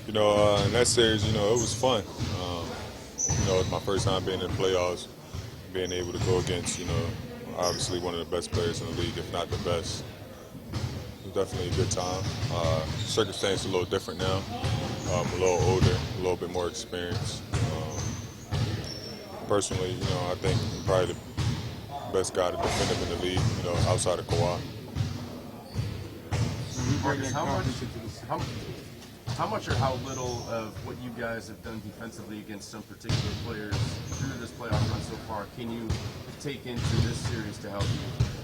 In that series, it was fun. It was my first time being in the playoffs, being able to go against, obviously one of the best players in the league, if not the best. It was definitely a good time. Circumstance a little different now. A little older, a little bit more experience. Personally, I think I'm probably the best guy to defend him in the league, outside of Kawhi. Marcus, how much or how little of what you guys have done defensively against some particular players through this playoff run so far can you take into this series to help you?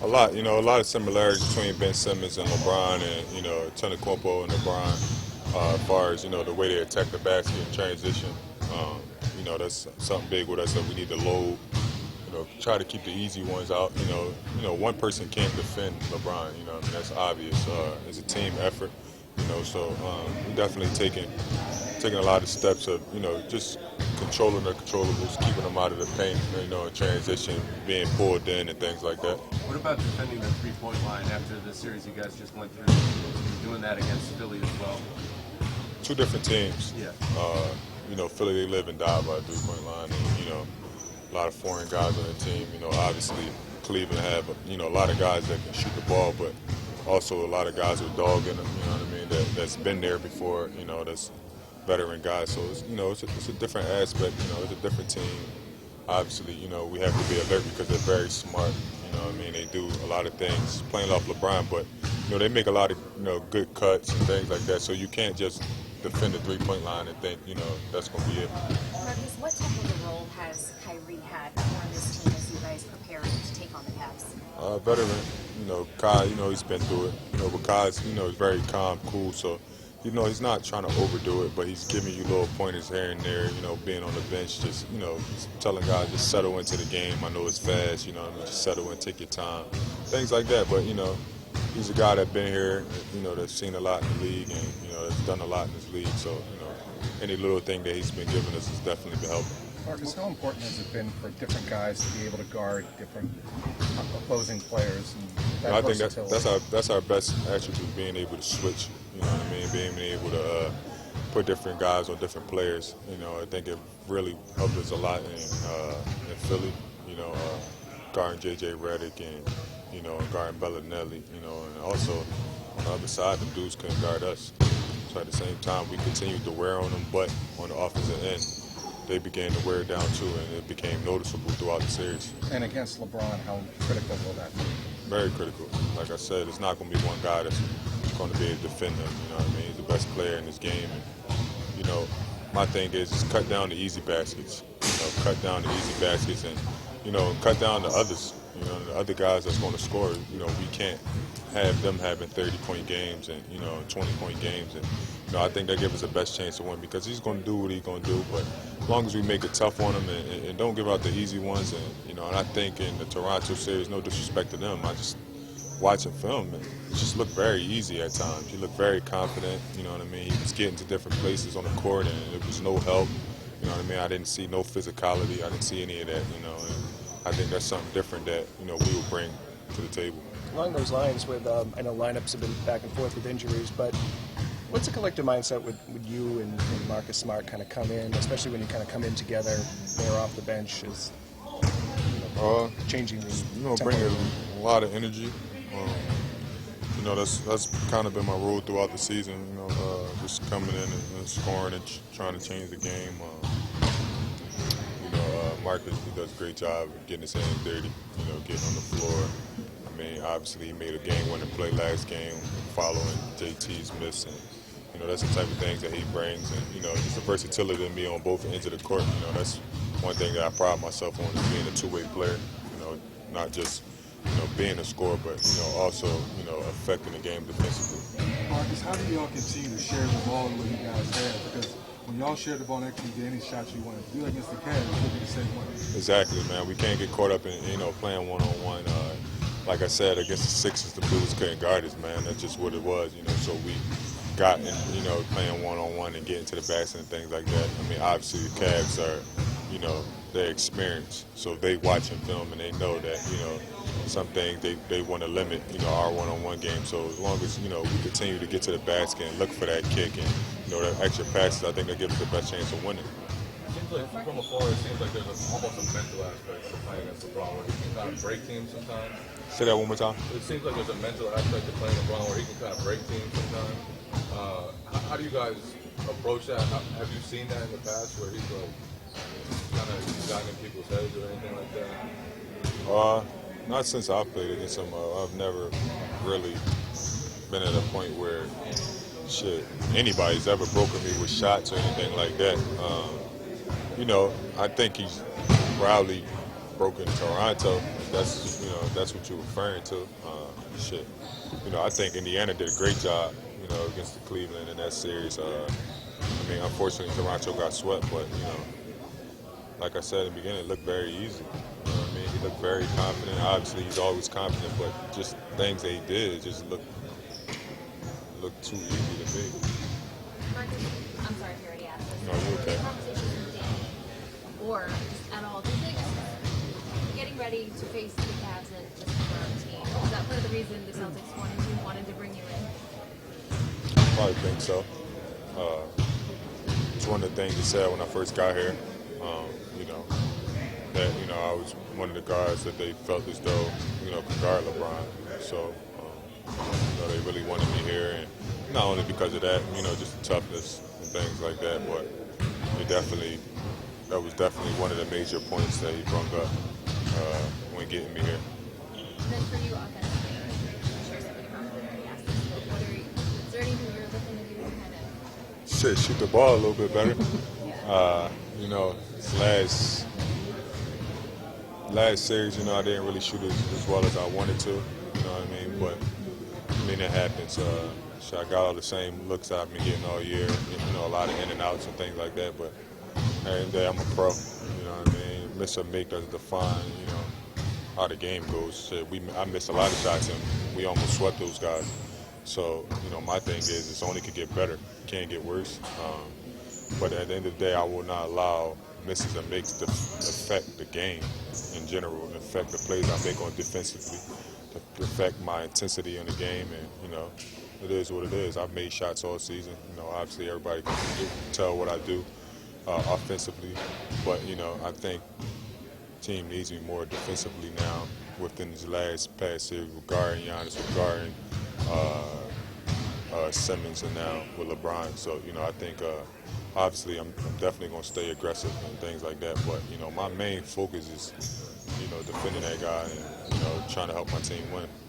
A lot of similarities between Ben Simmons and LeBron, and Antetokounmpo and LeBron, as far as the way they attack the basket and transition. That's something big with us that we need to load. Try to keep the easy ones out. One person can't defend LeBron. That's obvious. It's a team effort. So we definitely taking a lot of steps of just controlling the controllables, keeping them out of the paint. Transition, being pulled in, and things like that. What about defending the three-point line after the series you guys just went through? Doing that against Philly as well. Two different teams. Yeah. Philly, they live and die by a three-point line, and a lot of foreign guys on the team. Obviously Cleveland have a lot of guys that can shoot the ball, but also a lot of guys with dog in them. That's been there before. That's veteran guys. So it's a different aspect. It's a different team. Obviously, we have to be alert because they're very smart. They do a lot of things playing off LeBron, but they make a lot of good cuts and things like that. So you can't just defend the three-point line and think that's going to be it. Marcus, what type of a role has Kyrie had on this team as you guys prepare to take on the Cavs? Veteran, Kai, he's been through it. But Kai's, is very calm, cool. So, he's not trying to overdo it, but he's giving you little pointers here and there. Being on the bench, just telling guys just settle into the game. I know it's fast. Just settle in, take your time, things like that. But he's a guy that's been here. That's seen a lot in the league and has done a lot in this league. So, any little thing that he's been giving us has definitely been helping. Marcus, how important has it been for different guys to be able to guard different opposing players? And I think that's our best attribute, being able to switch. Being able to put different guys on different players. I think it really helped us a lot in Philly. Guarding J.J. Redick and guarding Bellinelli. And also on the other side, the dudes couldn't guard us. So at the same time, we continued to wear on them, but on the offensive end, they began to wear it down too, and it became noticeable throughout the series. And against LeBron, how critical will that be? Very critical. Like I said, it's not going to be one guy that's going to be able to defend him. He's the best player in this game. And, my thing is just cut down the easy baskets. Cut down the easy baskets and, cut down the others. The other guys that's going to score. We can't have them having 30-point games and 20-point games, and I think that gives us the best chance to win because he's going to do what he's going to do. But as long as we make it tough on him and don't give out the easy ones, and I think in the Toronto series, no disrespect to them, I just watching film and it just looked very easy at times. He looked very confident. He was getting to different places on the court, and it was no help. I didn't see no physicality. I didn't see any of that. And I think that's something different that we will bring to the table. Along those lines, with I know lineups have been back and forth with injuries, but what's the collective mindset with you and Marcus Smart kind of come in, especially when you kind of come in together, they're off the bench, is changing the bringing a lot of energy. That's kind of been my role throughout the season. Just coming in and scoring and trying to change the game. Marcus, he does a great job of getting his hands dirty. Getting on the floor. Obviously he made a game-winning play last game, following JT's miss, and that's the type of things that he brings, and just the versatility in me on both ends of the court. That's one thing that I pride myself on, is being a two-way player. Not just being a scorer, but also affecting the game defensively. Marcus, how do y'all continue to share the ball the way you guys have? Because when y'all share the ball next to you, get any shots you want to do against the Cavs, it could be the same way. Exactly, man. We can't get caught up in playing one-on-one. Like I said, against the Sixers, the Blues couldn't guard us, man. That's just what it was, So we got in, playing one-on-one and getting to the basket and things like that. Obviously the Cavs are, they're experienced, so they watching film and they know that, some things they want to limit, our one-on-one game. So as long as, we continue to get to the basket and look for that kick and, the extra passes, I think they give us the best chance of winning. It seems like from afar, it seems like there's almost a mental aspect to playing against LeBron, where he can kind of break teams sometimes. Say that one more time. It seems like there's a mental aspect to playing LeBron where he can kind of break teams sometimes. How do you guys approach that? Have you seen that in the past where he's like kind of gotten in people's heads or anything like that? Not since I played against him. I've never really been at a point where anybody's ever broken me with shots or anything like that. I think he's proudly broken Toronto. That's what you're referring to. I think Indiana did a great job, against the Cleveland in that series. Unfortunately, Toronto got swept, but like I said in the beginning, it looked very easy. He looked very confident. Obviously, he's always confident, but just things that he did just looked too easy to me. Marcus, I'm sorry if you already asked this. No, you're okay. Conversations with Dan or just at all, do you think getting ready to face the Cavs and just for our team, is that part of the reason the Celtics wanted to bring you in? Probably think so. It's one of the things he said when I first got here. That I was one of the guards that they felt as though could guard LeBron. So they really wanted me here, and not only because of that, just the toughness and things like that, but that was definitely one of the major points that he brought up when getting me here. And then for you offensively, I'm sure somebody probably already asked this, but is there anything you're looking to do to kind of Shoot the ball a little bit better. Last series, I didn't really shoot as well as I wanted to. But it happens. I got all the same looks I've been getting all year. A lot of in and outs and things like that. But at the end of the day, I'm a pro. Miss or make doesn't define, how the game goes. I missed a lot of shots and we almost swept those guys. So, my thing is it's only could get better. It can't get worse. But at the end of the day, I will not allow misses and makes to affect the game in general, and affect the plays I make on defensively, to affect my intensity in the game. And, it is what it is. I've made shots all season. Obviously everybody can tell what I do offensively. But, I think the team needs me more defensively now within this past series with guarding Giannis, with guarding Simmons, and now with LeBron. So, I think obviously I'm definitely going to stay aggressive and things like that. But, my main focus is, defending that guy and, trying to help my team win.